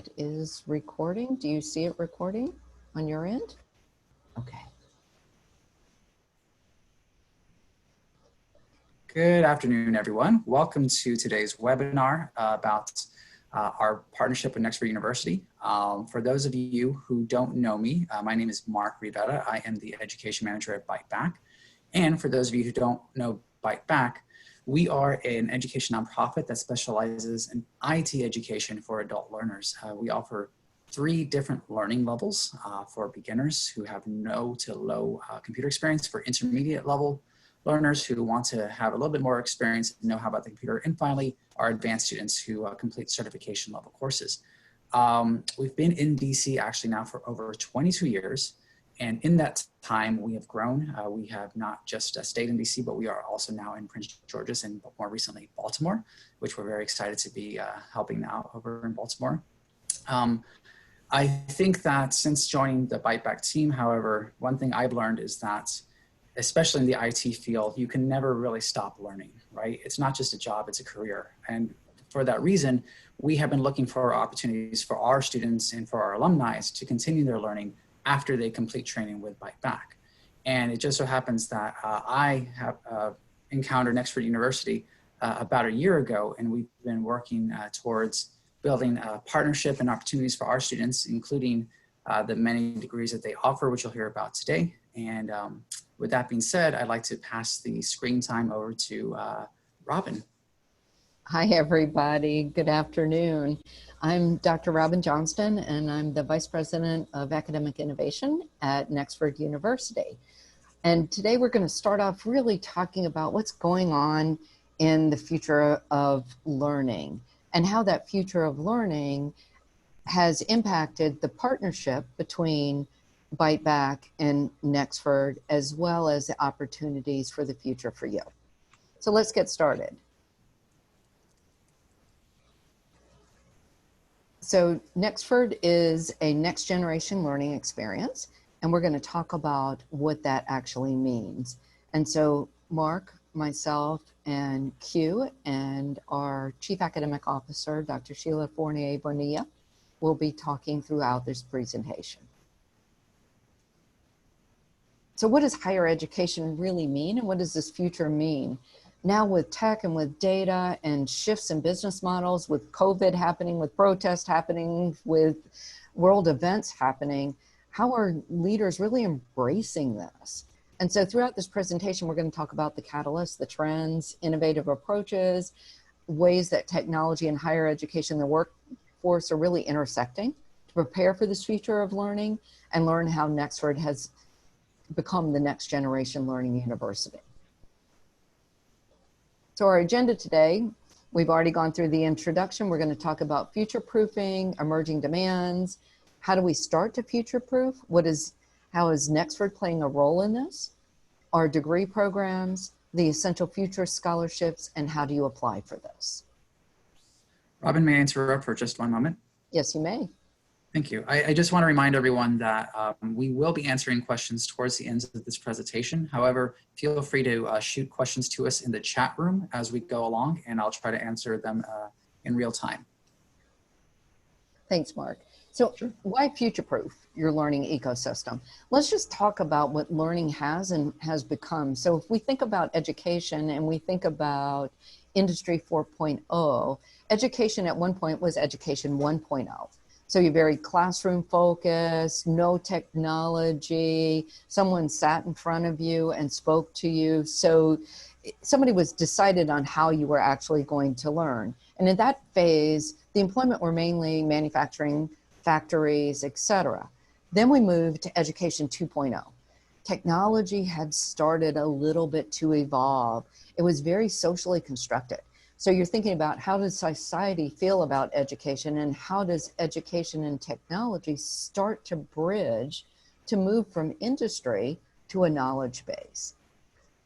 It is recording. Do you see it recording on your end? Okay. Good afternoon, everyone. Welcome to today's webinar about our partnership with Nexford University. For those of you who don't know me, my name is Mark Rivera. I am the Education Manager at Bite Back. And for those of you who don't know Bite Back, we are an education nonprofit that specializes in IT education for adult learners. We offer 3 different learning levels for beginners who have no to low computer experience, for intermediate level learners who want to have a little bit more experience and know how about the computer, and finally our advanced students who complete certification level courses. We've been in DC actually now for over 22 years. And in that time, we have grown. We have not just stayed in DC, but we are also now in Prince George's and more recently Baltimore, which we're very excited to be helping now over in Baltimore. I think that since joining the Bite Back team, however, one thing I've learned is that, especially in the IT field, you can never really stop learning, right? It's not just a job, it's a career. And for that reason, we have been looking for opportunities for our students and for our alumni to continue their learning after they complete training with Bite Back. And it just so happens that I have encountered Nexford University about a year ago, and we've been working towards building a partnership and opportunities for our students, including the many degrees that they offer, which you'll hear about today. And with that being said, I'd like to pass the screen time over to Robin. Hi, everybody. Good afternoon. I'm Dr. Robin Johnston, and I'm the Vice President of Academic Innovation at Nexford University. And today we're going to start off really talking about what's going on in the future of learning and how that future of learning has impacted the partnership between Bite Back and Nexford, as well as the opportunities for the future for you. So let's get started. So Nexford is a next generation learning experience, and we're going to talk about what that actually means. And so Mark, myself, and Q, and our Chief Academic Officer, Dr. Sheila Fournier Bonilla, will be talking throughout this presentation. So what does higher education really mean, and what does this future mean? Now with tech and with data and shifts in business models, with COVID happening, with protests happening, with world events happening, how are leaders really embracing this? And so throughout this presentation, we're going to talk about the catalysts, the trends, innovative approaches, ways that technology and higher education, the workforce are really intersecting to prepare for this future of learning and learn how Nexford has become the next generation learning university. So our agenda today, we've already gone through the introduction. We're going to talk about future-proofing, emerging demands. How do we start to future-proof? How is Nexford playing a role in this? Our degree programs, the essential future scholarships, and how do you apply for this? Robin, may I interrupt for just one moment? Yes, you may. Thank you. I just want to remind everyone that we will be answering questions towards the end of this presentation. However, feel free to shoot questions to us in the chat room as we go along, and I'll try to answer them in real time. Thanks, Mark. So Sure. Why future-proof your learning ecosystem? Let's just talk about what learning has and has become. So if we think about education and we think about Industry 4.0, education at one point was Education 1.0. So you're very classroom focused, no technology, someone sat in front of you and spoke to you. So somebody was decided on how you were actually going to learn. And in that phase, the employment were mainly manufacturing, factories, etc. Then we moved to Education 2.0. Technology had started a little bit to evolve. It was very socially constructed. So you're thinking about how does society feel about education, and how does education and technology start to bridge to move from industry to a knowledge base.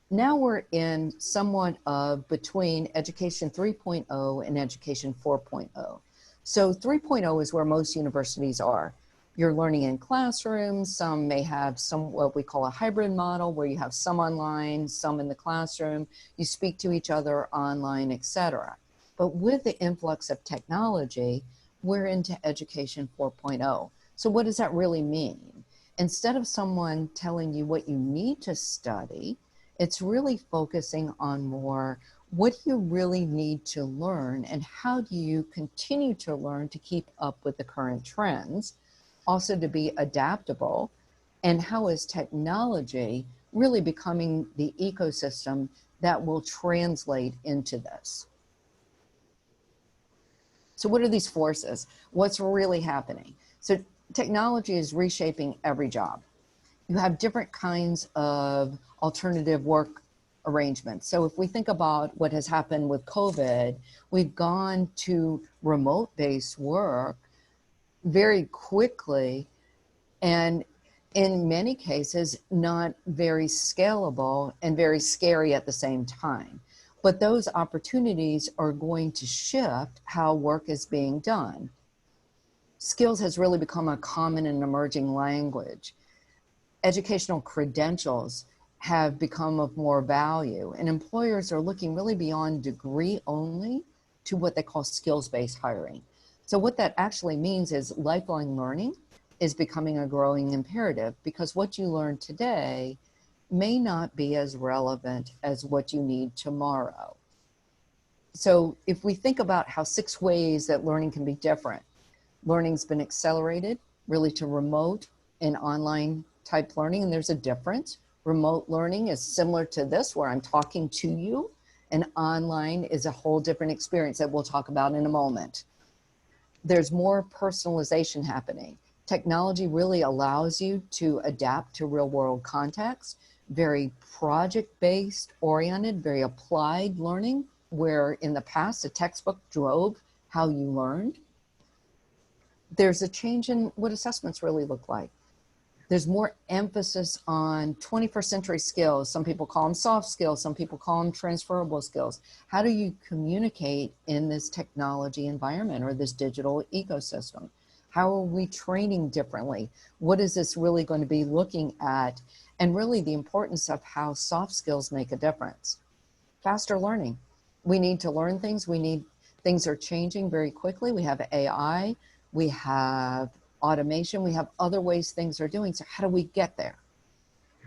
Now we're in somewhat of between Education 3.0 and Education 4.0. So 3.0 is where most universities are. You're learning in classrooms. Some may have what we call a hybrid model, where you have some online, some in the classroom. You speak to each other online, etc. But with the influx of technology, we're into Education 4.0. So what does that really mean? Instead of someone telling you what you need to study, it's really focusing on more what do you really need to learn and how do you continue to learn to keep up with the current trends, also to be adaptable, and how is technology really becoming the ecosystem that will translate into this. So what are these forces? What's really happening? So technology is reshaping every job. You have different kinds of alternative work arrangements. So if we think about what has happened with COVID, we've gone to remote-based work very quickly, and in many cases, not very scalable and very scary at the same time. But those opportunities are going to shift how work is being done. Skills has really become a common and emerging language. Educational credentials have become of more value, and employers are looking really beyond degree only to what they call skills-based hiring. So what that actually means is lifelong learning is becoming a growing imperative, because what you learn today may not be as relevant as what you need tomorrow. So if we think about how 6 ways that learning can be different, learning's been accelerated really to remote and online type learning, and there's a difference. Remote learning is similar to this, where I'm talking to you, and online is a whole different experience that we'll talk about in a moment. There's more personalization happening. Technology really allows you to adapt to real world context, very project-based oriented, very applied learning, where in the past a textbook drove how you learned. There's a change in what assessments really look like. There's more emphasis on 21st century skills. Some people call them soft skills. Some people call them transferable skills. How do you communicate in this technology environment or this digital ecosystem? How are we training differently? What is this really going to be looking at? And really the importance of how soft skills make a difference. Faster learning. We need to learn things. Things are changing very quickly. We have AI, we have automation, we have other ways things are doing. So how do we get there?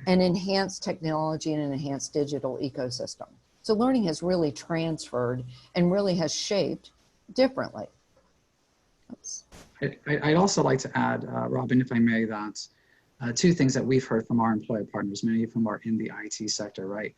And enhance technology and an enhanced digital ecosystem. So learning has really transferred and really has shaped differently. Oops. I'd also like to add, Robin, if I may, that 2 things that we've heard from our employer partners, many of whom are in the IT sector, right?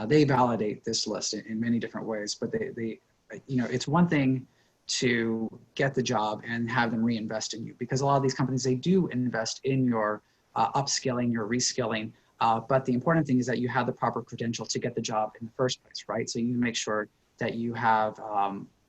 They validate this list in many different ways, but they, it's one thing to get the job and have them reinvest in you, because a lot of these companies, they do invest in your upskilling, your reskilling, but the important thing is that you have the proper credential to get the job in the first place, right? So you make sure that you have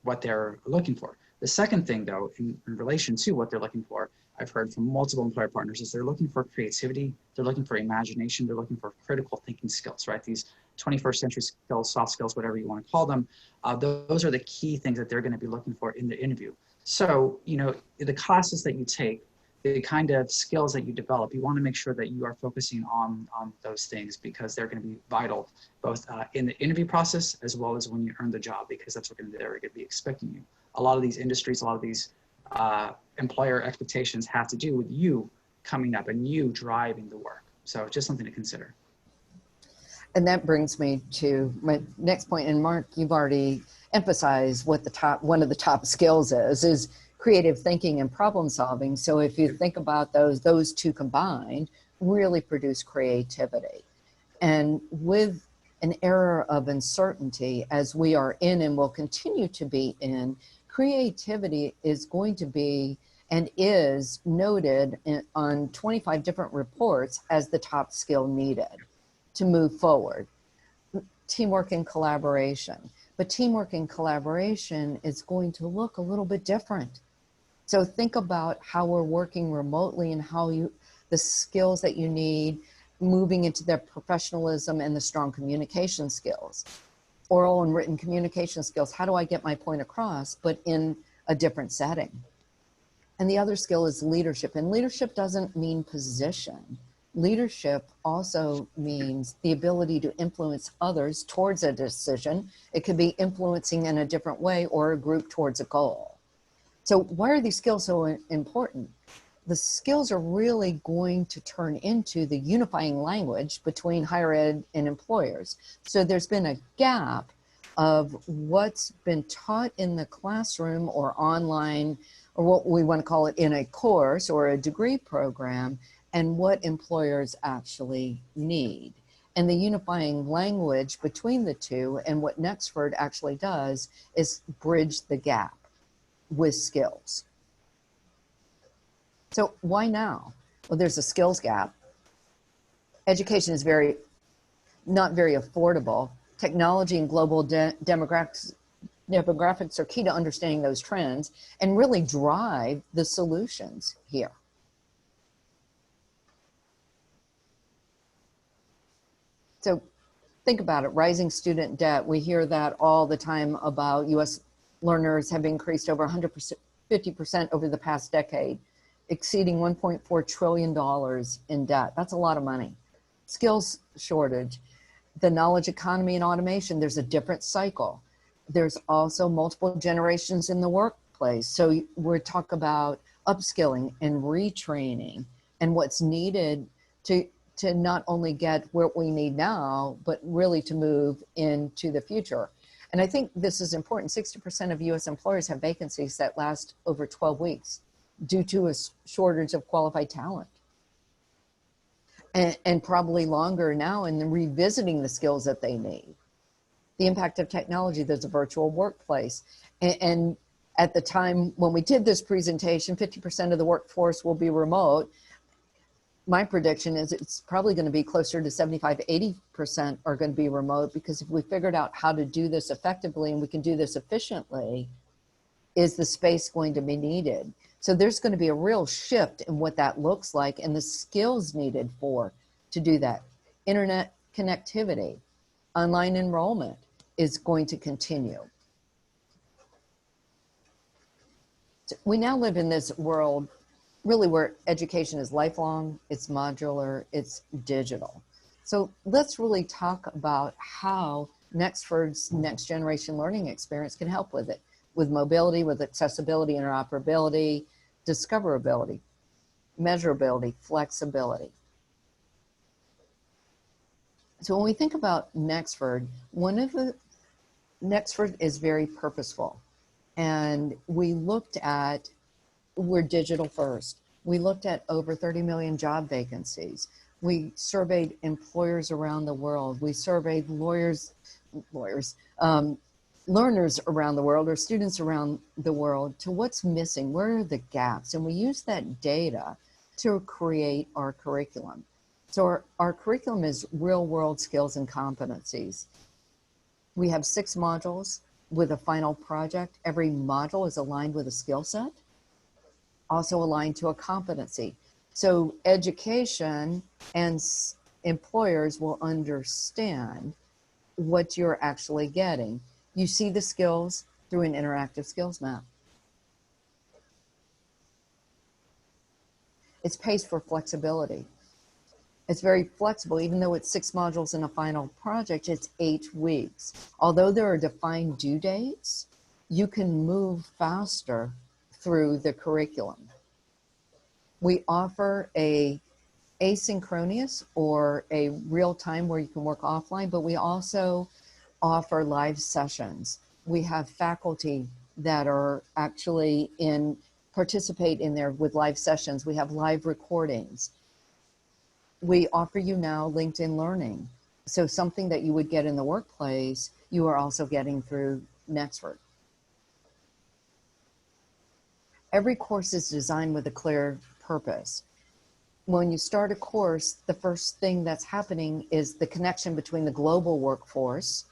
what they're looking for. The second thing, though, in relation to what they're looking for, I've heard from multiple employer partners, is they're looking for creativity, they're looking for imagination, they're looking for critical thinking skills, right? These 21st century skills, soft skills, whatever you want to call them, those are the key things that they're going to be looking for in the interview. So, the classes that you take, the kind of skills that you develop, you want to make sure that you are focusing on those things, because they're going to be vital, both in the interview process as well as when you earn the job, because that's what they're going to be expecting you. A lot of these industries, a lot of these employer expectations have to do with you coming up and you driving the work. So just something to consider. And that brings me to my next point. And Mark, you've already emphasized what one of the top skills is creative thinking and problem solving. So if you think about those 2 combined really produce creativity. And with an era of uncertainty, as we are in and will continue to be in, creativity is going to be and is noted on 25 different reports as the top skill needed to move forward. Teamwork and collaboration. But teamwork and collaboration is going to look a little bit different. So think about how we're working remotely and how the skills that you need moving into their professionalism and the strong communication skills. Oral and written communication skills. How do I get my point across, but in a different setting? And the other skill is leadership. And leadership doesn't mean position. Leadership also means the ability to influence others towards a decision. It could be influencing in a different way or a group towards a goal. So why are these skills so important? The skills are really going to turn into the unifying language between higher ed and employers. So there's been a gap of what's been taught in the classroom or online, or what we want to call it in a course or a degree program, and what employers actually need. And the unifying language between the two, and what Nexford actually does, is bridge the gap with skills. So why now? Well, there's a skills gap. Education is not very affordable. Technology and global demographics are key to understanding those trends and really drive the solutions here. So think about it, rising student debt. We hear that all the time about U.S. learners have increased over 150% over the past decade, exceeding $1.4 trillion in debt. That's a lot of money. Skills shortage, the knowledge economy and automation, there's a different cycle. There's also multiple generations in the workplace. So we're talking about upskilling and retraining and what's needed to not only get what we need now, but really to move into the future. And I think this is important. 60% of US employers have vacancies that last over 12 weeks due to a shortage of qualified talent. And probably longer now in revisiting the skills that they need. The impact of technology, there's a virtual workplace. And at the time when we did this presentation, 50% of the workforce will be remote. My prediction is it's probably going to be closer to 75, 80% are going to be remote, because if we figured out how to do this effectively and we can do this efficiently, is the space going to be needed? So there's going to be a real shift in what that looks like and the skills needed to do that. Internet connectivity, online enrollment is going to continue. So we now live in this world really where education is lifelong, it's modular, it's digital. So let's really talk about how Nexford's next generation learning experience can help with it, with mobility, with accessibility, interoperability, discoverability, measurability, flexibility. So when we think about Nexford, Nexford is very purposeful. And we looked at, we're digital first. We looked at over 30 million job vacancies. We surveyed employers around the world. We surveyed learners around the world, or students around the world, to what's missing, where are the gaps? And we use that data to create our curriculum. So our curriculum is real world skills and competencies. We have 6 modules with a final project. Every module is aligned with a skill set, also aligned to a competency. So education and employers will understand what you're actually getting. You see the skills through an interactive skills map. It's paced for flexibility. It's very flexible. Even though it's 6 modules in a final project, it's 8 weeks. Although there are defined due dates, you can move faster through the curriculum. We offer a asynchronous or a real time where you can work offline, but we also offer live sessions. We have faculty that are actually participate in there with live sessions. We have live recordings. We offer you now LinkedIn Learning. So something that you would get in the workplace, you are also getting through Nexford. Every course is designed with a clear purpose. When you start a course, the first thing that's happening is the connection between the global workforce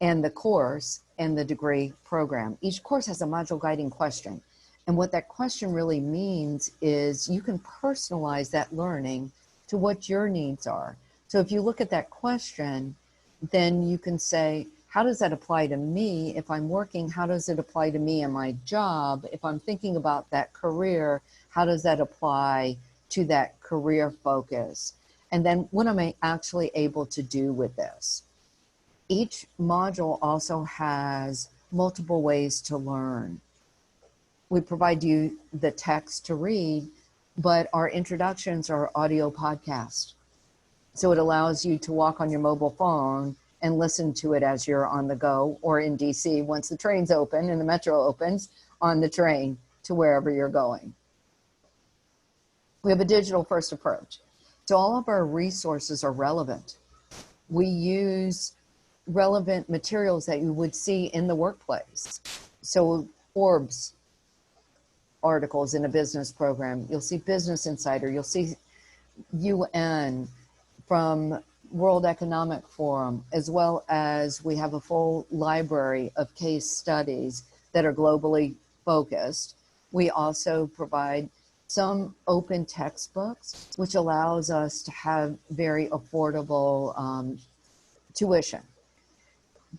and the course and the degree program. Each course has a module guiding question. And what that question really means is you can personalize that learning to what your needs are. So if you look at that question, then you can say, how does that apply to me if I'm working? How does it apply to me in my job? If I'm thinking about that career, how does that apply to that career focus? And then what am I actually able to do with this? Each module also has multiple ways to learn. We provide you the text to read, but our introductions are audio podcasts. So it allows you to walk on your mobile phone and listen to it as you're on the go, or in DC once the train's open and the metro opens, on the train to wherever you're going. We have a digital first approach. So all of our resources are relevant. We use relevant materials that you would see in the workplace. So Forbes articles in a business program, you'll see Business Insider, you'll see UN, from World Economic Forum, as well as we have a full library of case studies that are globally focused. We also provide some open textbooks, which allows us to have very affordable tuition.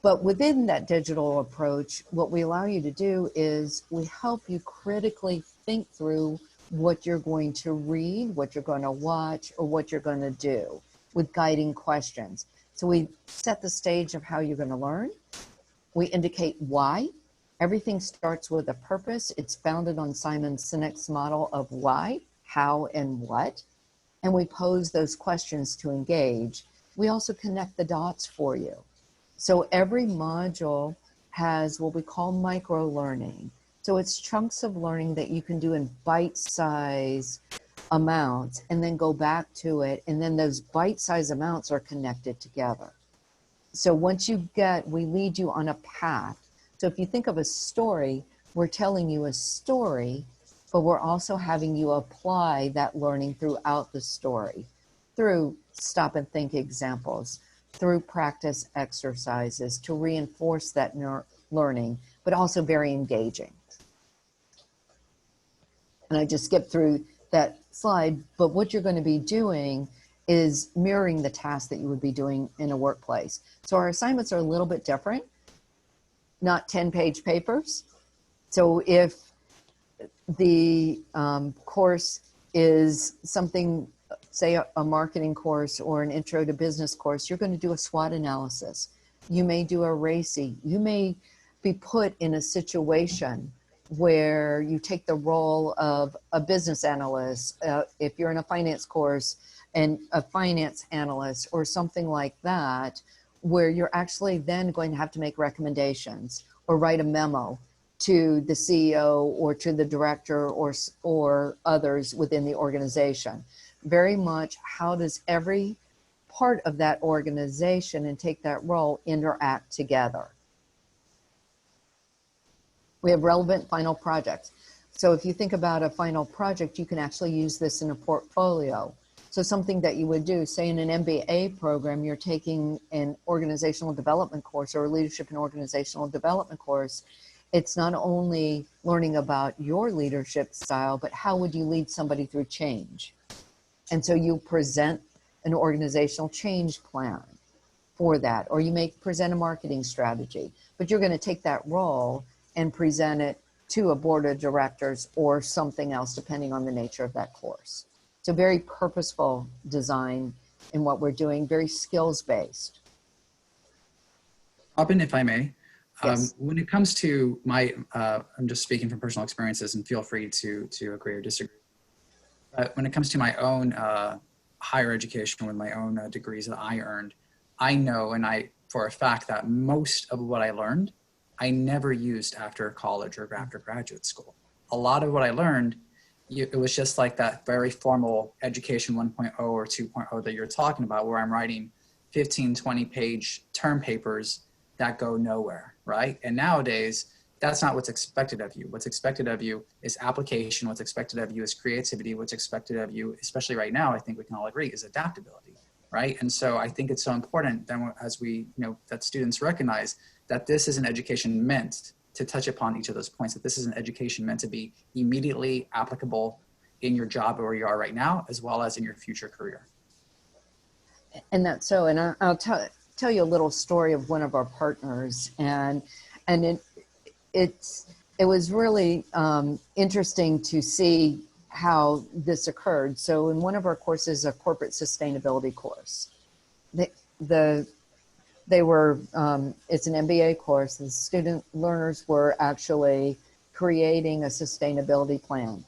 But within that digital approach, what we allow you to do is we help you critically think through what you're going to read, what you're going to watch, or what you're going to do, with guiding questions. So we set the stage of how you're going to learn. We indicate why. Everything starts with a purpose. It's founded on Simon Sinek's model of why, how, and what. And we pose those questions to engage. We also connect the dots for you. So every module has what we call micro learning. So it's chunks of learning that you can do in bite-sized amounts and then go back to it. And then those bite-sized amounts are connected together. So once we lead you on a path. So if you think of a story, we're telling you a story, but we're also having you apply that learning throughout the story through stop and think examples, through practice exercises to reinforce that learning, but also very engaging. And I just skipped through that slide, but what you're going to be doing is mirroring the tasks that you would be doing in a workplace. So our assignments are a little bit different, not 10-page papers. So if the course is something, say a marketing course or an intro to business course, you're going to do a SWOT analysis. You may do a RACI. You may be put in a situation where you take the role of a business analyst, if you're in a finance course, and a finance analyst or something like that, where you're actually then going to have to make recommendations or write a memo to the CEO or to the director or others within the organization. Very much how does every part of that organization and take that role interact together. We have relevant final projects. So if you think about a final project, you can actually use this in a portfolio. So something that you would do, say in an MBA program, you're taking an organizational development course or a leadership and organizational development course. It's not only learning about your leadership style, but how would you lead somebody through change? And so you present an organizational change plan for that, or you may present a marketing strategy, but you're going to take that role and present it to a board of directors or something else, depending on the nature of that course. So very purposeful design in what we're doing, very skills-based. Robin, if I may, Yes. when it comes to my, I'm just speaking from personal experiences and feel free to agree or disagree. When it comes to my own higher education with my own degrees that I earned, I know for a fact that most of what I learned, I never used after college or after graduate school. A lot of what I learned, it was just like that very formal education 1.0 or 2.0 that you're talking about, where I'm writing 15, 20-page term papers that go nowhere, right? And nowadays, that's not what's expected of you. What's expected of you is application. What's expected of you is creativity. What's expected of you, especially right now, I think we can all agree, is adaptability, right? And so I think it's so important that as we, that students recognize that this is an education meant to touch upon each of those points, that this is an education meant to be immediately applicable in your job where you are right now, as well as in your future career. And that's so, and I'll tell you a little story of one of our partners, and it was really interesting to see how this occurred. So in one of our courses, a corporate sustainability course, they were, it's an MBA course. The student learners were actually creating a sustainability plan.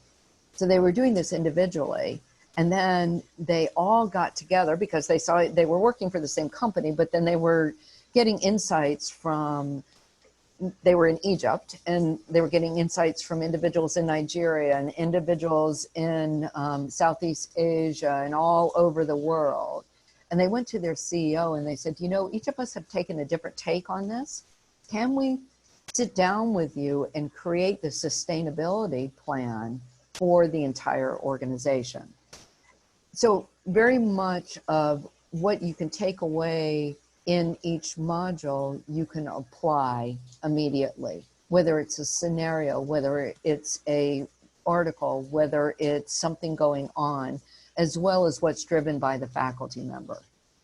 So they were doing this individually, and then they all got together because they saw they were working for the same company, but then they were getting insights from, they were in Egypt, and they were getting insights from individuals in Nigeria and individuals in Southeast Asia and all over the world. And they went to their CEO and they said, you know, each of us have taken a different take on this. Can we sit down with you and create the sustainability plan for the entire organization? So very much of what you can take away in each module, you can apply immediately, whether it's a scenario, whether it's a article, whether it's something going on, as well as what's driven by the faculty member.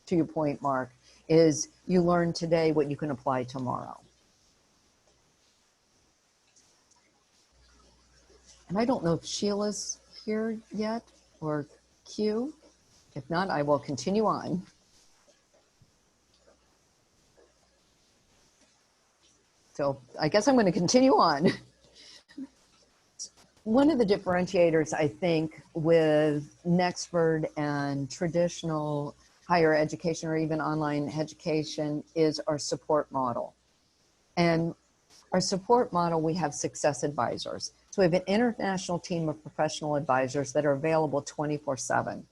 To your point, Mark, is you learn today what you can apply tomorrow. And I don't know if Sheila's here yet, or Q. If not, I will continue on. So I guess I'm going to continue on. One of the differentiators, I think, with Nexford and traditional higher education or even online education is our support model. And our support model, we have success advisors. So we have an international team of professional advisors that are available 24/7.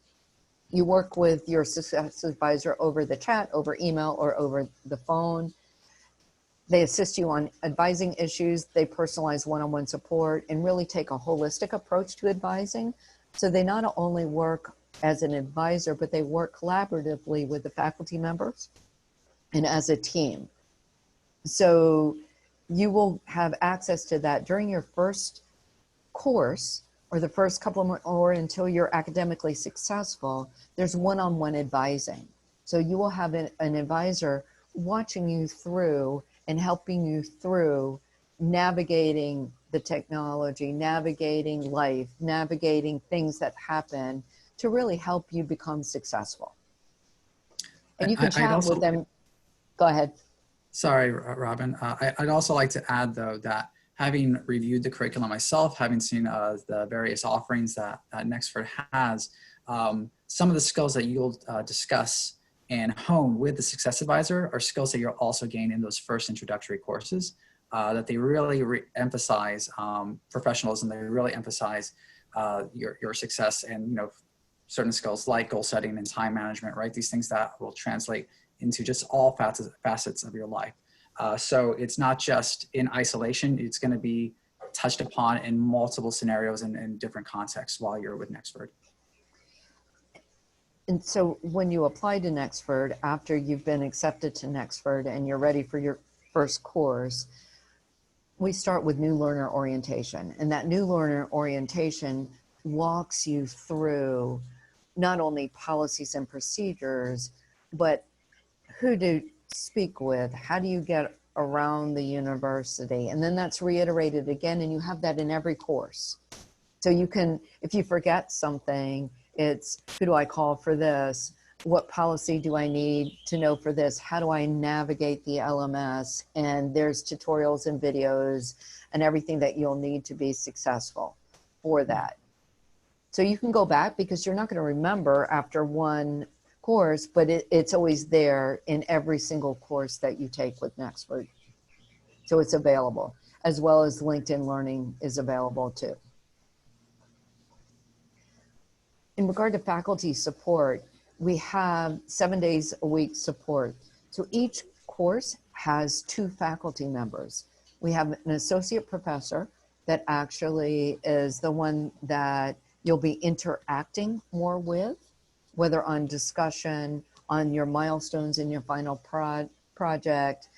You work with your success advisor over the chat, over email, or over the phone. They assist you on advising issues. They personalize one-on-one support and really take a holistic approach to advising. So they not only work as an advisor, but they work collaboratively with the faculty members and as a team. So you will have access to that during your first course or the first couple of months, or until you're academically successful. There's one-on-one advising. So you will have an advisor watching you through and helping you through navigating the technology, navigating life, navigating things that happen to really help you become successful. And you can chat with them. Go ahead. Sorry, Robin. I'd also like to add, though, that having reviewed the curriculum myself, having seen the various offerings that Nexford has, some of the skills that you'll discuss and hone with the success advisor are skills that you'll also gain in those first introductory courses, that they really emphasize professionalism. They really emphasize your success and, you know, certain skills like goal setting and time management, right? These things that will translate into just all facets of your life. So it's not just in isolation, it's going to be touched upon in multiple scenarios and different contexts while you're with Nexford. And so when you apply to Nexford, after you've been accepted to Nexford and you're ready for your first course, we start with new learner orientation. And that new learner orientation walks you through not only policies and procedures, but who to speak with, how do you get around the university? And then that's reiterated again, and you have that in every course. So you can, if you forget something, it's who do I call for this? What policy do I need to know for this? How do I navigate the LMS? And there's tutorials and videos and everything that you'll need to be successful for that. So you can go back, because you're not going to remember after one course, but it's always there in every single course that you take with Nexford. So it's available, as well as LinkedIn Learning is available too. In regard to faculty support, we have 7 days a week support. So each course has 2 faculty members. We have an associate professor that actually is the one that you'll be interacting more with, whether on discussion, on your milestones in your final project,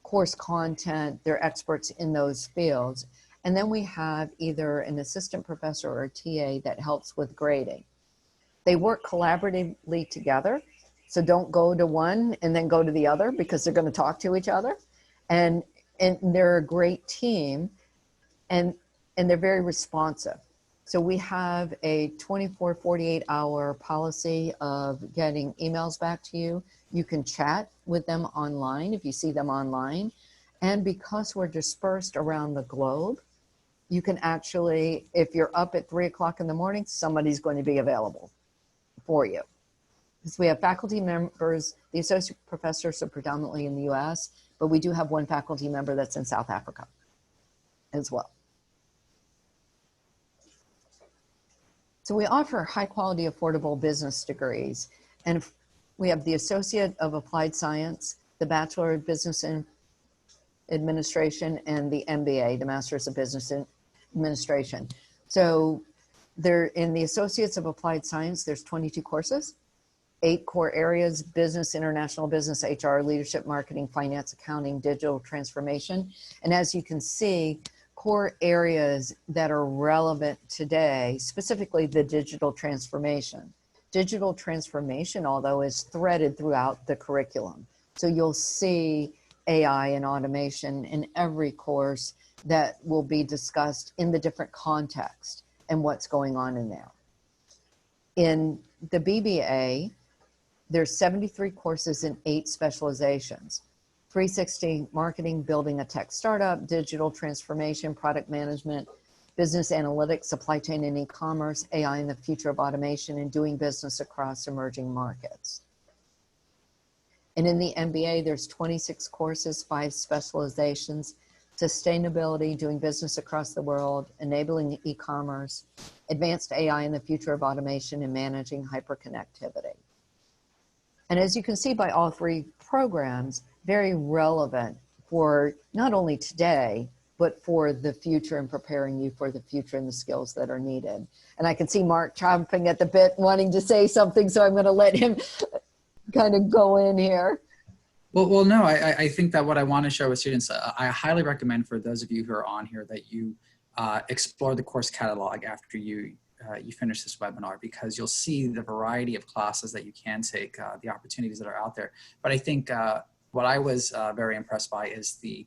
course content. They're experts in those fields. And then we have either an assistant professor or a TA that helps with grading. They work collaboratively together. So don't go to one and then go to the other, because they're going to talk to each other. And they're a great team, and they're very responsive. So we have a 24, 48-hour policy of getting emails back to you. You can chat with them online if you see them online. And because we're dispersed around the globe, you can actually, if you're up at 3 o'clock in the morning, somebody's going to be available for you. Because we have faculty members, the associate professors are predominantly in the US, but we do have one faculty member that's in South Africa as well. So we offer high quality, affordable business degrees. And we have the Associate of Applied Science, the Bachelor of Business Administration, and the MBA, the Master's of Business Administration. So there, in the Associates of Applied Science, there's 22 courses, 8 core areas: business, international business, HR, leadership, marketing, finance, accounting, digital transformation. And as you can see, core areas that are relevant today, specifically the digital transformation. Digital transformation, although, is threaded throughout the curriculum. So you'll see AI and automation in every course that will be discussed in the different context and what's going on in there. In the BBA, there's 73 courses in 8 specializations. 360 marketing, building a tech startup, digital transformation, product management, business analytics, supply chain and e-commerce, AI and the future of automation, and doing business across emerging markets. And in the MBA, there's 26 courses, 5 specializations: sustainability, doing business across the world, enabling e-commerce, advanced AI and the future of automation, and managing hyperconnectivity. And as you can see by all 3 programs, very relevant for not only today, but for the future and preparing you for the future and the skills that are needed. And I can see Mark chomping at the bit, wanting to say something, so I'm going to let him kind of go in here. Well, no, I think that what I want to share with students, I highly recommend for those of you who are on here that you explore the course catalog after you finish this webinar, because you'll see the variety of classes that you can take, the opportunities that are out there. But I think what I was very impressed by is the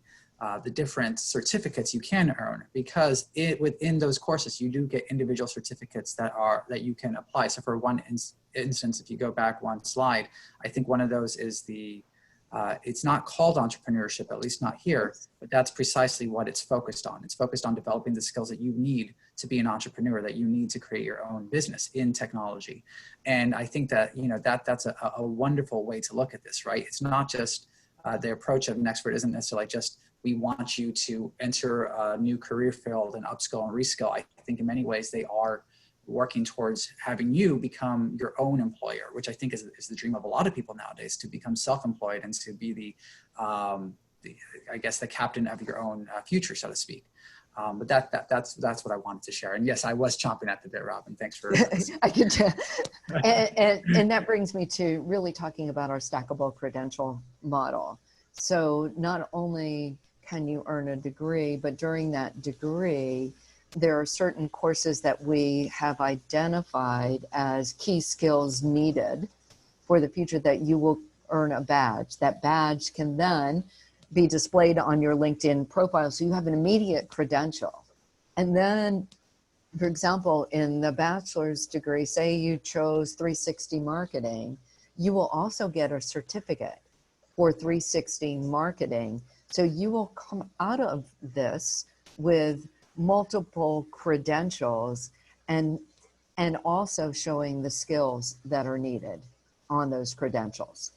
different certificates you can earn, because within those courses you do get individual certificates that you can apply. So for one instance, if you go back one slide, I think one of those is it's not called entrepreneurship, at least not here, but that's precisely what it's focused on. It's focused on developing the skills that you need to be an entrepreneur, that you need to create your own business in technology. And I think that, that's a wonderful way to look at this, right? It's not just the approach of Nexford isn't necessarily just, we want you to enter a new career field and upskill and reskill. I think in many ways they are working towards having you become your own employer, which I think is the dream of a lot of people nowadays, to become self-employed and to be I guess the captain of your own future, so to speak. But that's what I wanted to share. And yes, I was chomping at the bit, Robin. Thanks for I could tell. And that brings me to really talking about our stackable credential model. So not only can you earn a degree, but during that degree, there are certain courses that we have identified as key skills needed for the future that you will earn a badge. That badge can then be displayed on your LinkedIn profile, so you have an immediate credential. And then, for example, in the bachelor's degree, say you chose 360 marketing, you will also get a certificate for 360 marketing. So you will come out of this with multiple credentials and also showing the skills that are needed on those credentials.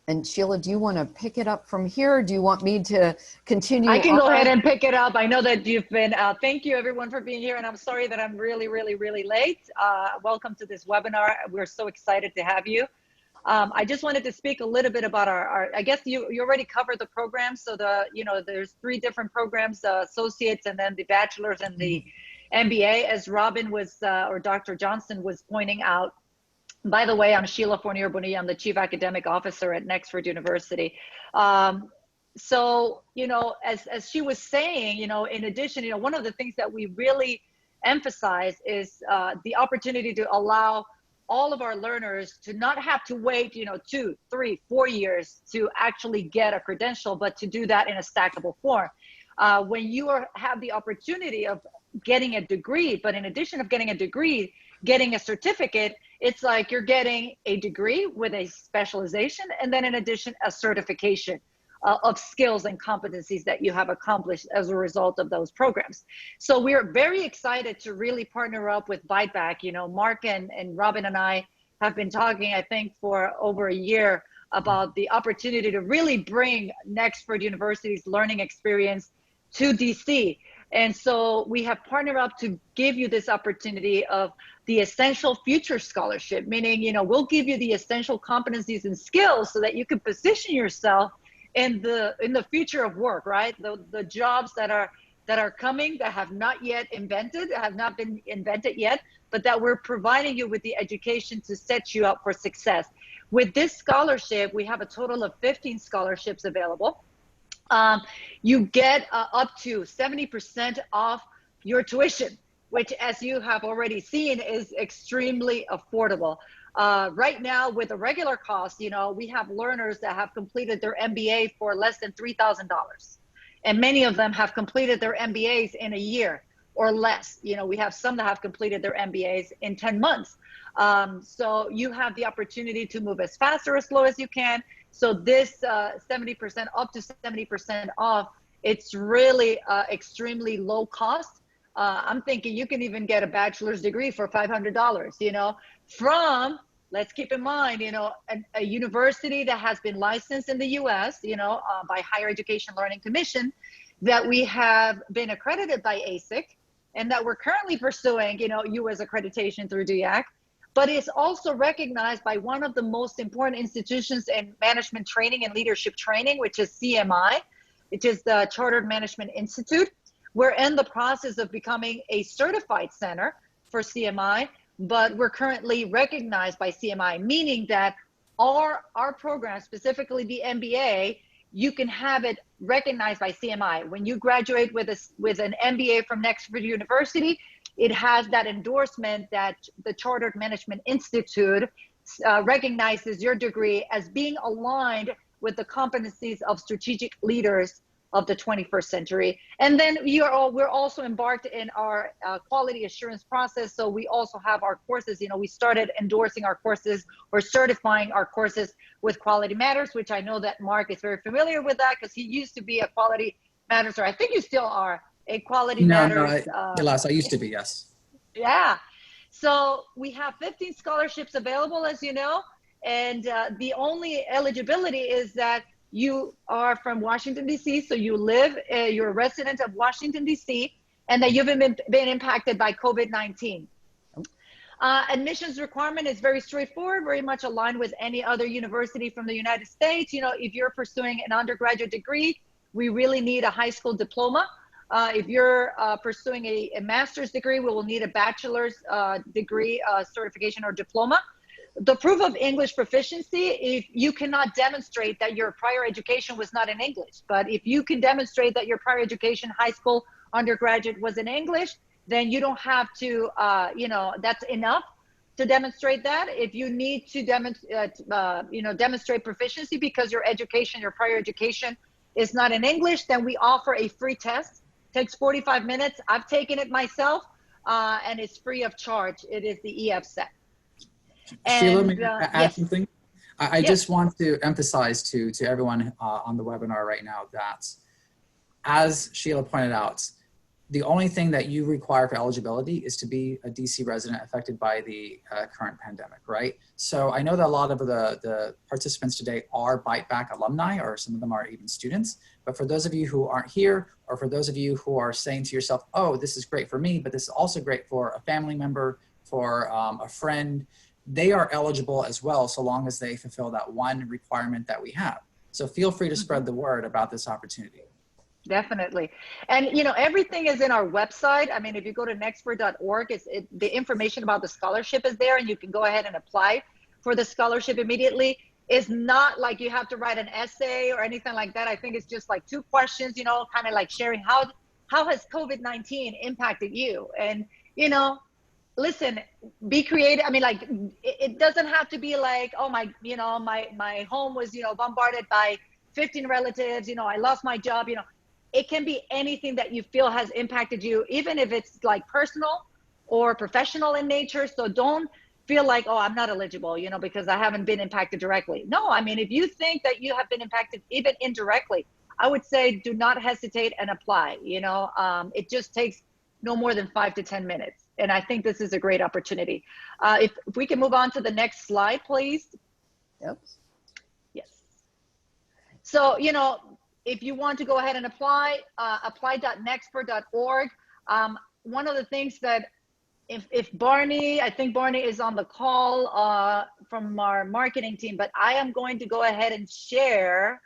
And Sheila, do you want to pick it up from here, or do you want me to continue? I can go ahead and pick it up. I know that you've been, thank you everyone for being here, and I'm sorry that I'm really late. Welcome to this webinar. We're so excited to have you. I just wanted to speak a little bit about our I guess you already covered the program. So there's 3 different programs, associates, and then the bachelor's and the MBA, as Robin was, or Dr. Johnson was pointing out. By the way, I'm Sheila Fournier-Bonilla. I'm the Chief Academic Officer at Nexford University. So, as she was saying, in addition, one of the things that we really emphasize is the opportunity to allow all of our learners to not have to wait, 2, 3, 4 years to actually get a credential, but to do that in a stackable form. When you have the opportunity of getting a degree, but in addition of getting a degree, getting a certificate, it's like you're getting a degree with a specialization, and then in addition, a certification. of skills and competencies that you have accomplished as a result of those programs. So we're very excited to really partner up with BiteBack. You know, Mark and Robin and I have been talking, I think, for over a year about the opportunity to really bring Nexford University's learning experience to DC. And so we have partnered up to give you this opportunity of the Essential Future Scholarship, meaning, you know, we'll give you the essential competencies and skills so that you can position yourself in the future of work, right? The jobs that are coming, that have not been invented yet, but that we're providing you with the education to set you up for success. With this scholarship, we have a total of 15 scholarships available. You get up to 70% off your tuition, which, as you have already seen, is extremely affordable. Right now, with the regular cost, you know, we have learners that have completed their MBA for less than $3,000. And many of them have completed their MBAs in a year or less. You know, we have some that have completed their MBAs in 10 months. So you have the opportunity to move as fast or as slow as you can. So this 70%, up to 70% off, it's really extremely low cost. I'm thinking you can even get a bachelor's degree for $500, you know, from, let's keep in mind, you know, a university that has been licensed in the US, you know, by Higher Education Learning Commission, that we have been accredited by ASIC, and that we're currently pursuing, you know, US accreditation through DIAC, but it's also recognized by one of the most important institutions in management training and leadership training, which is CMI, which is the Chartered Management Institute. We're in the process of becoming a certified center for CMI, but we're currently recognized by CMI, meaning that our program, specifically the MBA, you can have it recognized by CMI. When you graduate with an MBA from Nexford University, it has that endorsement that the Chartered Management Institute recognizes your degree as being aligned with the competencies of strategic leaders of the 21st century. And then we're also embarked in our quality assurance process. So we also have our courses, you know, we started endorsing our courses or certifying our courses with Quality Matters, which I know that Mark is very familiar with that because he used to be a Quality Matters, or I think you still are a Quality Matters. Alas, I used to be, yes. Yeah. So we have 15 scholarships available, as you know, and the only eligibility is that you are from Washington, D.C., so you're a resident of Washington, D.C., and that you've been impacted by COVID-19. Admissions requirement is very straightforward, very much aligned with any other university from the United States. You know, if you're pursuing an undergraduate degree, we really need a high school diploma. If you're pursuing a master's degree, we will need a bachelor's degree certification or diploma. The proof of English proficiency, if you cannot demonstrate that your prior education was not in English, but if you can demonstrate that your prior education, high school, undergraduate, was in English, then you don't have to, you know, that's enough to demonstrate that. If you need to demonstrate proficiency because your education, your prior education is not in English, then we offer a free test. It takes 45 minutes. I've taken it myself, and it's free of charge. It is the EF-SET. Sheila, may I add yes. something? I Yes. just want to emphasize to everyone on the webinar right now that, as Sheila pointed out, the only thing that you require for eligibility is to be a DC resident affected by the current pandemic, right? So I know that a lot of the participants today are BiteBack alumni, or some of them are even students. But for those of you who aren't here, or for those of you who are saying to yourself, oh, this is great for me, but this is also great for a family member, for a friend, they are eligible as well, so long as they fulfill that one requirement that we have. So feel free to spread the word about this opportunity. Definitely. And, you know, everything is in our website. I mean, if you go to nexford.org, the information about the scholarship is there, and you can go ahead and apply for the scholarship immediately. It's not like you have to write an essay or anything like that. I think it's just like 2 questions, you know, kind of like sharing how has COVID-19 impacted you? And, you know, listen, be creative. I mean, like, it doesn't have to be like, oh, my home was, you know, bombarded by 15 relatives, you know, I lost my job, you know. It can be anything that you feel has impacted you, even if it's like personal or professional in nature. So don't feel like, oh, I'm not eligible, you know, because I haven't been impacted directly. No, I mean, if you think that you have been impacted even indirectly, I would say do not hesitate and apply. You know, it just takes no more than 5 to 10 minutes. And I think this is a great opportunity. If we can move on to the next slide, please. Yep. Yes. So, you know, if you want to go ahead and apply, apply.nexford.org. One of the things that if Barney, I think Barney is on the call from our marketing team, but I am going to go ahead and share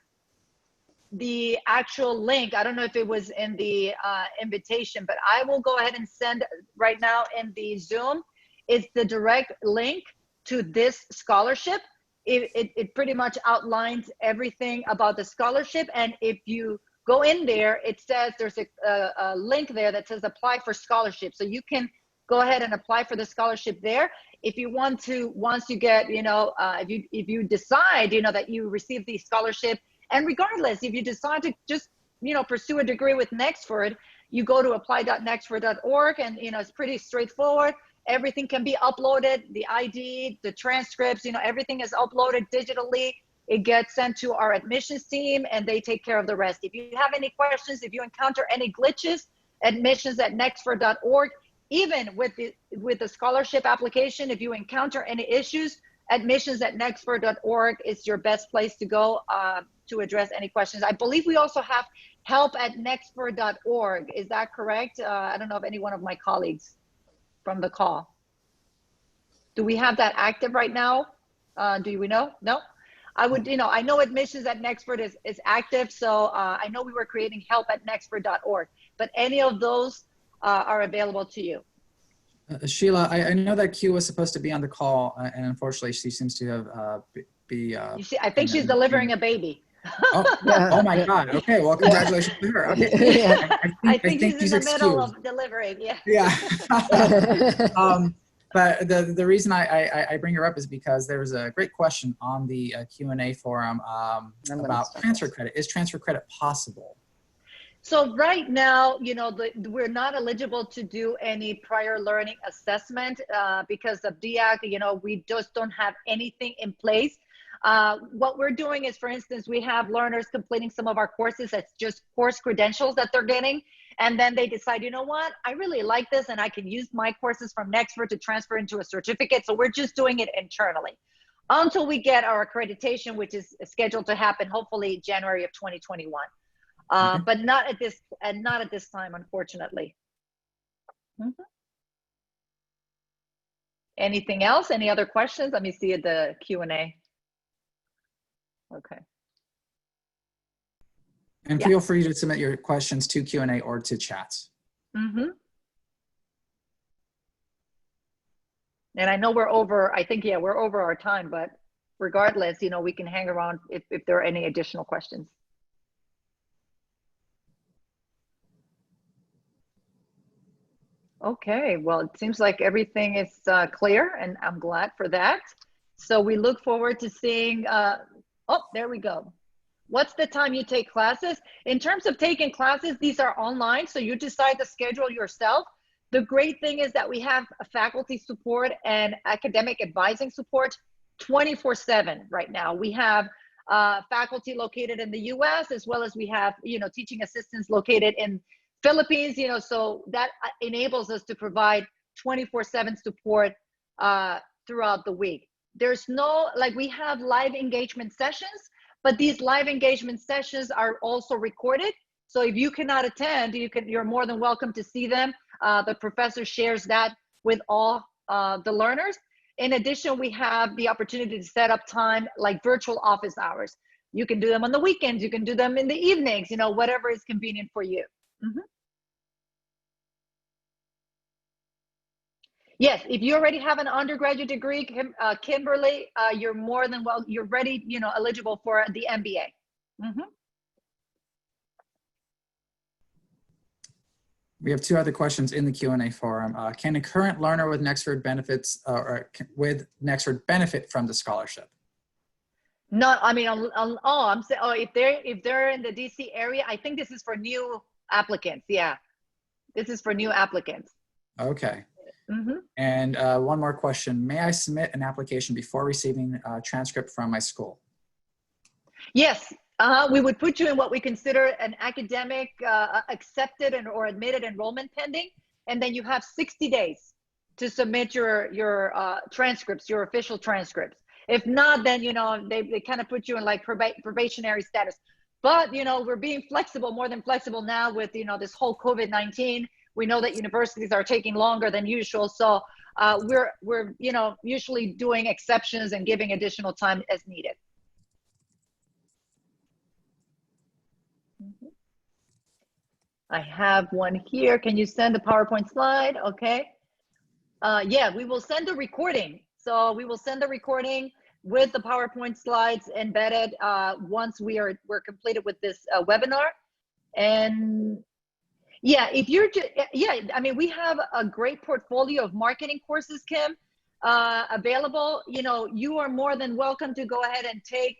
the actual link. I don't know if it was in the invitation, but I will go ahead and send right now in the Zoom. It's the direct link to this scholarship. It pretty much outlines everything about the scholarship. And if you go in there, it says there's a link there that says apply for scholarship. So you can go ahead and apply for the scholarship there. If you want to, once you get, you know, if you decide, you know, that you receive the scholarship, and regardless, if you decide to just, you know, pursue a degree with Nexford, you go to apply.nexford.org, and, you know, it's pretty straightforward. Everything can be uploaded, the ID, the transcripts, you know, everything is uploaded digitally. It gets sent to our admissions team and they take care of the rest. If you have any questions, if you encounter any glitches, admissions@nexford.org. Even with the scholarship application, if you encounter any issues, admissions@nexford.org is your best place to go to address any questions. I believe we also have help@nexford.org. Is that correct? I don't know if any one of my colleagues from the call. Do we have that active right now? Do we know? No? I would, you know, I know admissions@nexford is active. So I know we were creating help@nexford.org, but any of those are available to you. Sheila, I know that Q was supposed to be on the call, and unfortunately she seems to have you see, I think she's delivering a baby. Oh, oh my God. Okay, well, congratulations to her. Okay. Yeah. I think she's in the middle excused. of delivering, yeah. Yeah. But the reason I bring her up is because there was a great question on the Q&A forum about transfer credit. Is transfer credit possible? So right now, you know, we're not eligible to do any prior learning assessment because of DEAC. You know, we just don't have anything in place. What we're doing is, for instance, we have learners completing some of our courses. That's just course credentials that they're getting. And then they decide, you know what, I really like this and I can use my courses from Nexford to transfer into a certificate. So we're just doing it internally until we get our accreditation, which is scheduled to happen hopefully January of 2021. Okay. But not at this time, unfortunately. Mm-hmm. Anything else? Any other questions? Let me see the Q&A. Okay. And feel free to submit your questions to Q&A or to chats. Mm-hmm. And I know we're over, I think, yeah, we're over our time, but regardless, you know, we can hang around if there are any additional questions. Okay, well, it seems like everything is clear, and I'm glad for that. So we look forward to seeing, oh, there we go. What's the time you take classes? In terms of taking classes, these are online, so you decide to schedule yourself. The great thing is that we have faculty support and academic advising support 24/7 right now. We have faculty located in the US, as well as we have, you know, teaching assistants located in Philippines, you know, so that enables us to provide 24/7 support throughout the week. There's no, like, we have live engagement sessions, but these live engagement sessions are also recorded. So if you cannot attend, you're more than welcome to see them. The professor shares that with all the learners. In addition, we have the opportunity to set up time like virtual office hours. You can do them on the weekends, you can do them in the evenings, you know, whatever is convenient for you. Mm-hmm. Yes, if you already have an undergraduate degree, Kimberly, you're more than well, you're ready, you know, eligible for the MBA. Mm-hmm. We have two other questions in the Q&A forum. Can a current learner with Nexford benefit from the scholarship? No, I mean, I'm saying, if they're in the DC area, I think this is for new applicants. Yeah, this is for new applicants. Okay. Mm-hmm. And one more question. May I submit an application before receiving a transcript from my school? Yes, we would put you in what we consider an academic accepted or admitted enrollment pending, and then you have 60 days to submit your transcripts, your official transcripts. If not, then they kind of put you in like probationary status. But we're being flexible, more than flexible now with this whole COVID-19. We know that universities are taking longer than usual, so we're usually doing exceptions and giving additional time as needed. I have one here. Can you send a PowerPoint slide? Okay. Yeah, we will send a recording. So we will send the recording with the PowerPoint slides embedded once we're completed with this webinar. And yeah, if you're I mean, we have a great portfolio of marketing courses, Kim, available. You are more than welcome to go ahead and take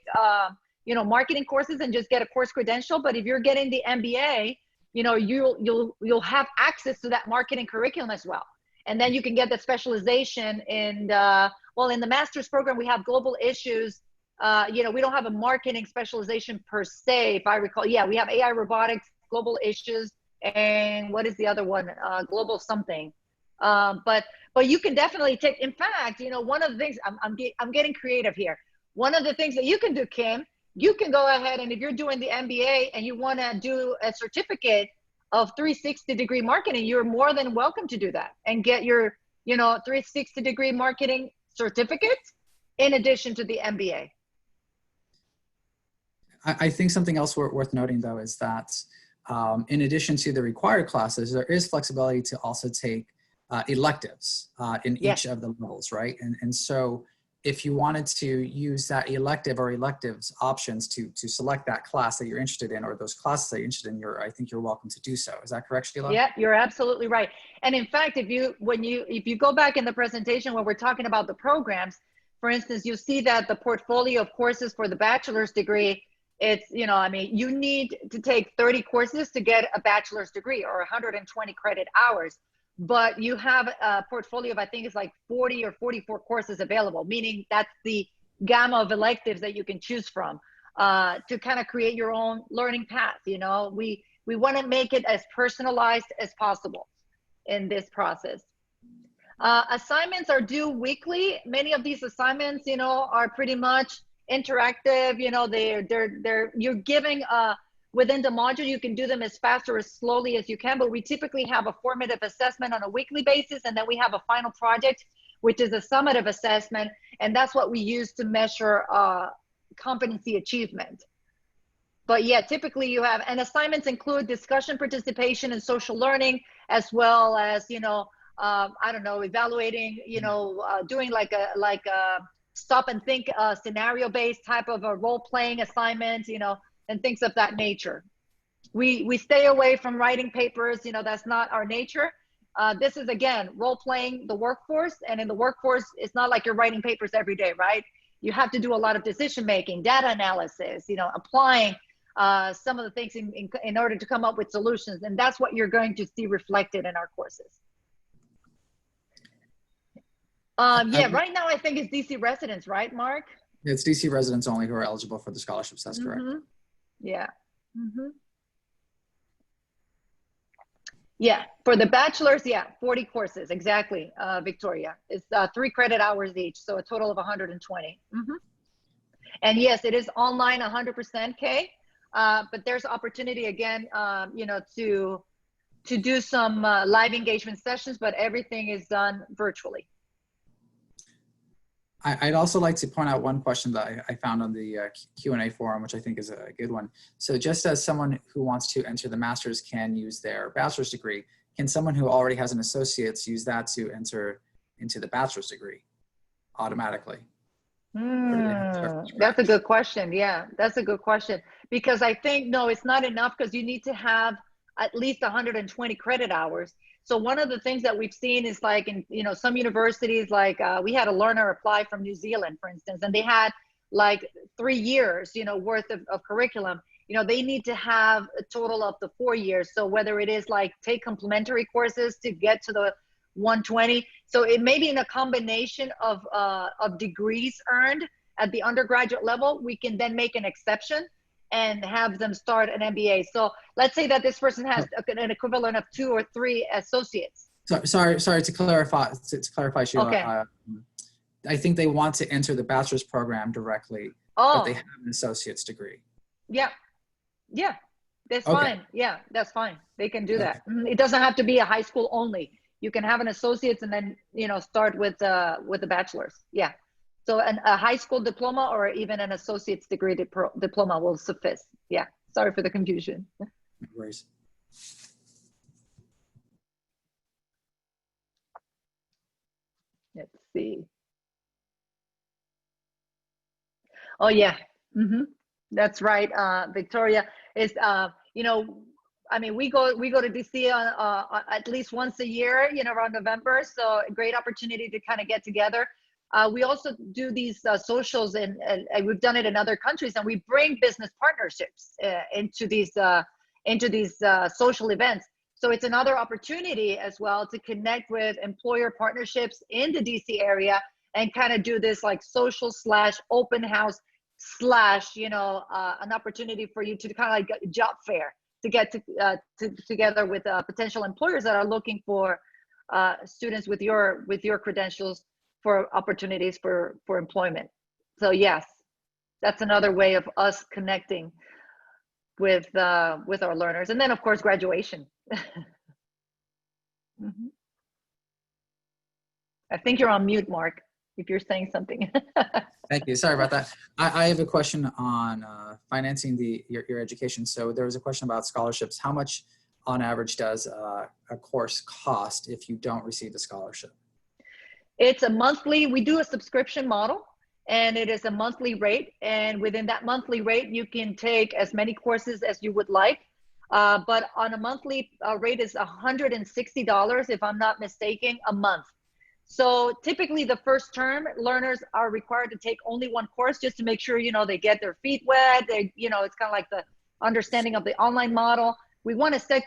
marketing courses and just get a course credential. But if you're getting the MBA, you'll have access to that marketing curriculum as well. And then you can get that specialization in in the master's program, we have global issues. We don't have a marketing specialization per se, if I recall. Yeah, we have AI, robotics, global issues, and what is the other one? Global something. But you can definitely take, in fact, one of the things, I'm getting creative here. One of the things that you can do, Kim, you can go ahead, and if you're doing the MBA and you want to do a certificate of 360-degree marketing, you're more than welcome to do that and get your 360-degree marketing certificate in addition to the MBA. I think something else worth noting, though, is that in addition to the required classes, there is flexibility to also take electives in each of the levels, right? And so if you wanted to use that elective or electives options to select that class that you're interested in, or those classes that you're interested in, I think you're welcome to do so. Is that correct, Sheila? Yeah, you're absolutely right. And in fact, if you go back in the presentation where we're talking about the programs, for instance, you'll see that the portfolio of courses for the bachelor's degree, it's, you need to take 30 courses to get a bachelor's degree, or 120 credit hours. But you have a portfolio of, I think it's like 40 or 44 courses available, meaning that's the gamma of electives that you can choose from to kind of create your own learning path. We want to make it as personalized as possible in this process. Assignments are due weekly. Many of these assignments, are pretty much interactive. You're giving within the module, you can do them as fast or as slowly as you can, but we typically have a formative assessment on a weekly basis, and then we have a final project, which is a summative assessment, and that's what we use to measure competency achievement. But yeah, typically you have, and assignments include discussion, participation, and social learning, as well as, evaluating, doing like a stop and think scenario-based type of a role-playing assignment, and things of that nature. We stay away from writing papers, that's not our nature. This is, again, role-playing the workforce, and in the workforce, it's not like you're writing papers every day, right? You have to do a lot of decision-making, data analysis, applying some of the things in order to come up with solutions, and that's what you're going to see reflected in our courses. Right now I think it's DC residents, right, Mark? It's DC residents only who are eligible for the scholarships, that's correct. Yeah. Yeah, for the bachelor's, 40 courses, exactly, Victoria. It's 3 credit hours each, so a total of 120. And yes, it is online 100%, Kay, but there's opportunity again, to do some live engagement sessions, but everything is done virtually. I'd also like to point out one question that I found on the Q&A forum, which I think is a good one. So just as someone who wants to enter the master's can use their bachelor's degree, can someone who already has an associate's use that to enter into the bachelor's degree automatically? That's a good question. Yeah, that's a good question. Because I think, no, it's not enough, because you need to have at least 120 credit hours. So one of the things that we've seen is like in, some universities, like we had a learner apply from New Zealand, for instance, and they had like 3 years, worth of curriculum. They need to have a total of the 4 years. So whether it is like take complementary courses to get to the 120. So it may be in a combination of degrees earned at the undergraduate level. We can then make an exception and have them start an MBA. So let's say that this person has an equivalent of 2 or 3 associates. Sorry to clarify, Sheila. Okay. I think they want to enter the bachelor's program directly, but they have an associate's degree. Yeah. Yeah. That's Okay. fine. Yeah, that's fine. They can do that. It doesn't have to be a high school only. You can have an associate's and then, start with the bachelor's. Yeah. So a high school diploma or even an associate's degree diploma will suffice. Yeah. Sorry for the confusion. No worries. Let's see. Oh yeah. That's right. Victoria is, I mean, we go to DC at least once a year, around November. So a great opportunity to kind of get together. We also do these socials, and we've done it in other countries, and we bring business partnerships into these social events. So it's another opportunity as well to connect with employer partnerships in the DC area and kind of do this like social / open house / an opportunity for you to kind of like a job fair to get together with potential employers that are looking for students with your credentials for opportunities for employment. So yes, that's another way of us connecting with our learners. And then of course, graduation. I think you're on mute, Mark, if you're saying something. Thank you. Sorry about that. I have a question on financing your education. So there was a question about scholarships. How much on average does a course cost if you don't receive a scholarship? It's a monthly, we do a subscription model, and it is a monthly rate. And within that monthly rate, you can take as many courses as you would like. But on a monthly rate is $160, if I'm not mistaken, a month. So typically the first term, learners are required to take only one course just to make sure, they get their feet wet. They, it's kind of like the understanding of the online model. We want to set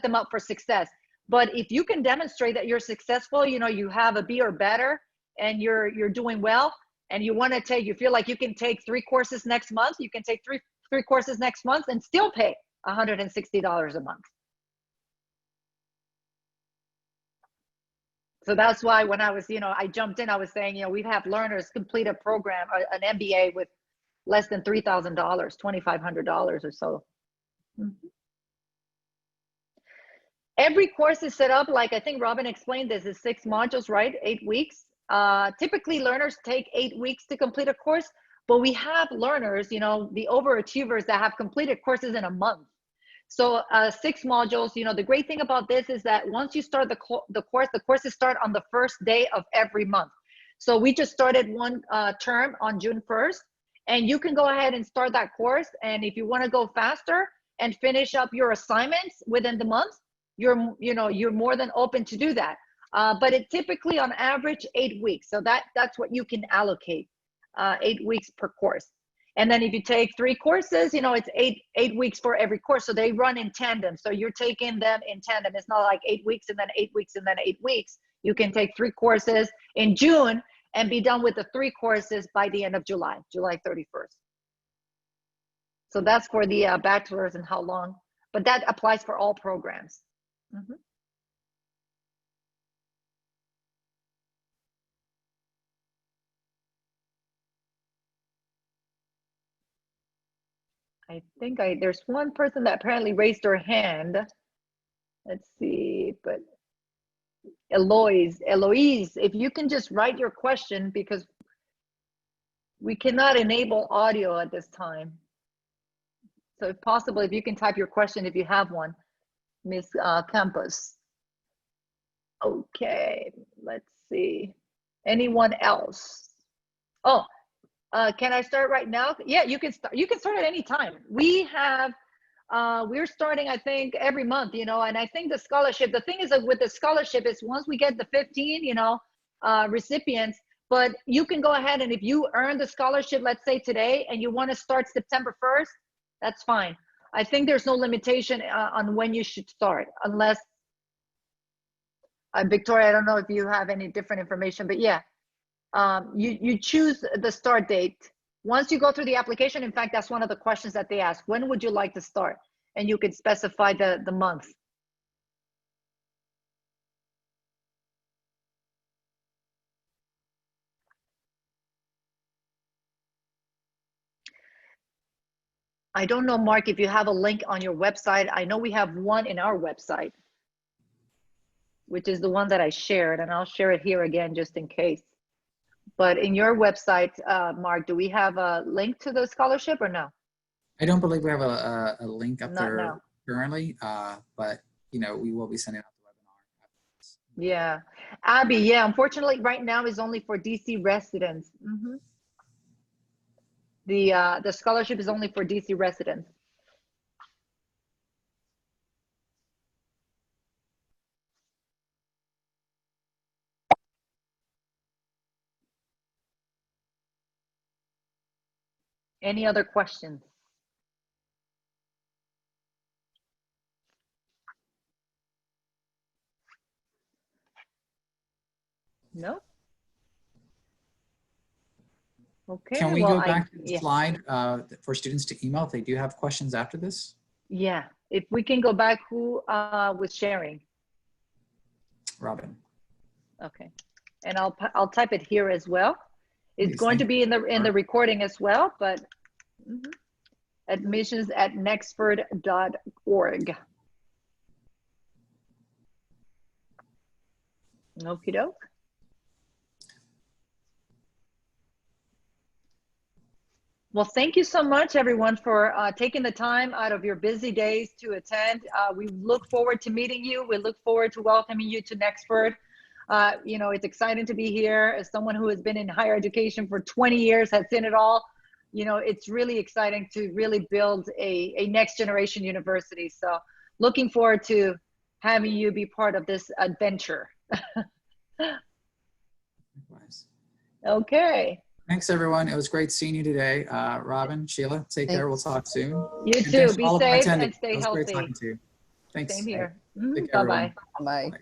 them up for success. But if you can demonstrate that you're successful, you have a B or better, and you're doing well, and you feel like you can take 3 courses next month, you can take three courses next month and still pay $160 a month. So that's why when I was, I jumped in, I was saying, we have learners complete a program, an MBA with less than $3,000, $2,500 or so. Every course is set up, like I think Robin explained, this is 6 modules, right? 8 weeks. Typically learners take 8 weeks to complete a course, but we have learners, the overachievers that have completed courses in a month. So 6 modules, the great thing about this is that once you start the courses start on the first day of every month. So we just started one term on June 1st, and you can go ahead and start that course. And if you want to go faster and finish up your assignments within the month, you're more than open to do that. But it typically on average 8 weeks. So that's what you can allocate, 8 weeks per course. And then if you take 3 courses, it's eight weeks for every course. So they run in tandem. So you're taking them in tandem. It's not like 8 weeks and then 8 weeks and then 8 weeks. You can take 3 courses in June and be done with the 3 courses by the end of July 31st. So that's for the bachelor's and how long, but that applies for all programs. I think there's one person that apparently raised her hand. Let's see, but Eloise, if you can just write your question, because we cannot enable audio at this time. So if possible, if you can type your question, if you have one, Miss Campos. Okay, let's see. Anyone else? Oh, can I start right now? Yeah, you can start. You can start at any time. We have, we're starting, I think, every month, and I think the scholarship, the thing is that with the scholarship is once we get the 15, recipients, but you can go ahead and if you earn the scholarship, let's say today, and you want to start September 1st, that's fine. I think there's no limitation on when you should start, unless Victoria, I don't know if you have any different information, but yeah, you choose the start date. Once you go through the application, in fact, that's one of the questions that they ask. When would you like to start? And you could specify the month. I don't know, Mark, if you have a link on your website. I know we have one in our website, which is the one that I shared, and I'll share it here again just in case. But in your website, Mark, do we have a link to the scholarship or no? I don't believe we have a link up Not there now. currently, but you know, we will be sending out the webinar. Yeah, Abby, yeah, unfortunately right now is only for DC residents. The scholarship is only for DC residents. Any other questions? No? Okay, Can we well, go back to the yeah. slide for students to email if they do have questions after this? Yeah, if we can go back, who was sharing? Robin. Okay, and I'll type it here as well. It's Please, going to be in the you. recording as well, but admissions@nexford.org. Okie doke. Well, thank you so much, everyone, for taking the time out of your busy days to attend. We look forward to meeting you. We look forward to welcoming you to Nexford. You know, it's exciting to be here. As someone who has been in higher education for 20 years, has seen it all, you know, it's really exciting to really build a next generation university. So looking forward to having you be part of this adventure. Okay. Thanks, everyone. It was great seeing you today. Robin, Sheila, take care. We'll talk soon. You And too. thanks to Be all of my safe attendees. and stay It was great healthy. talking to you. Thanks. Same here. Take care, everyone. Bye-bye. Bye.